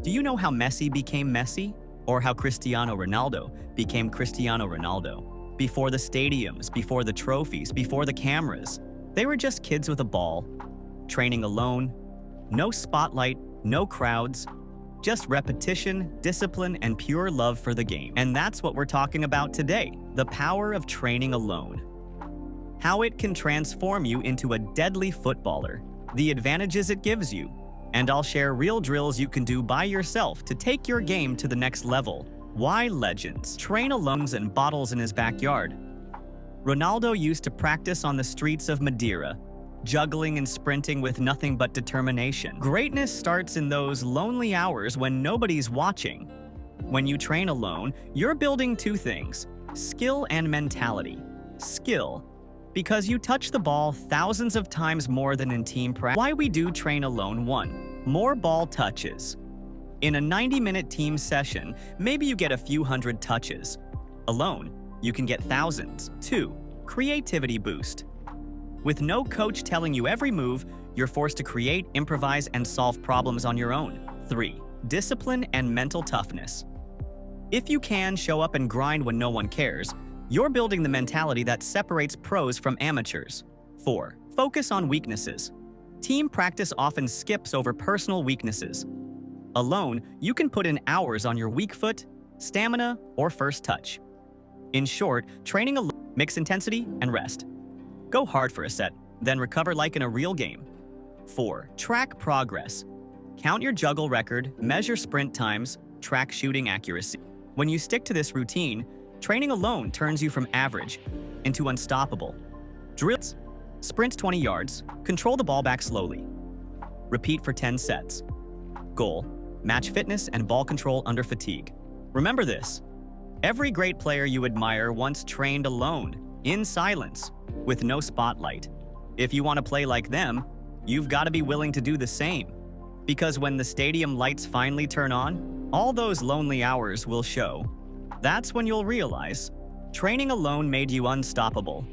Do you know how Messi became Messi? Or how Cristiano Ronaldo became Cristiano Ronaldo? Before the stadiums, before the trophies, before the cameras, they were just kids with a ball, training alone, no spotlight, no crowds, just repetition, discipline, and pure love for the game. And that's what we're talking about today, the power of training alone. How it can transform you into a deadly footballer, the advantages it gives you, and I'll share real drills you can do by yourself to take your game to the next level. Why legends train alone and bottles in his backyard? Ronaldo used to practice on the streets of Madeira, juggling and sprinting with nothing but determination. Greatness starts in those lonely hours when nobody's watching. When you train alone, you're building two things: skill and mentality. Skill, because you touch the ball thousands of times more than in team practice. Why we do train alone: 1. More ball touches. In a 90-minute team session, maybe you get a few hundred touches. Alone, you can get thousands. 2. Creativity boost. With no coach telling you every move, you're forced to create, improvise, and solve problems on your own. 3. Discipline and mental toughness. If you can show up and grind when no one cares, you're building the mentality that separates pros from amateurs. 4. Focus on weaknesses. Team practice often skips over personal weaknesses. Alone, you can put in hours on your weak foot, stamina, or first touch. In short, training alone, mix intensity and rest. Go hard for a set, then recover like in a real game. 4. Track progress. Count your juggle record, measure sprint times, track shooting accuracy. When you stick to this routine, training alone turns you from average into unstoppable. Drills. Sprint 20 yards, control the ball back slowly. Repeat for 10 sets. Goal: match fitness and ball control under fatigue. Remember this: every great player you admire once trained alone, in silence, with no spotlight. If you want to play like them, you've got to be willing to do the same. Because when the stadium lights finally turn on, all those lonely hours will show. That's when you'll realize training alone made you unstoppable.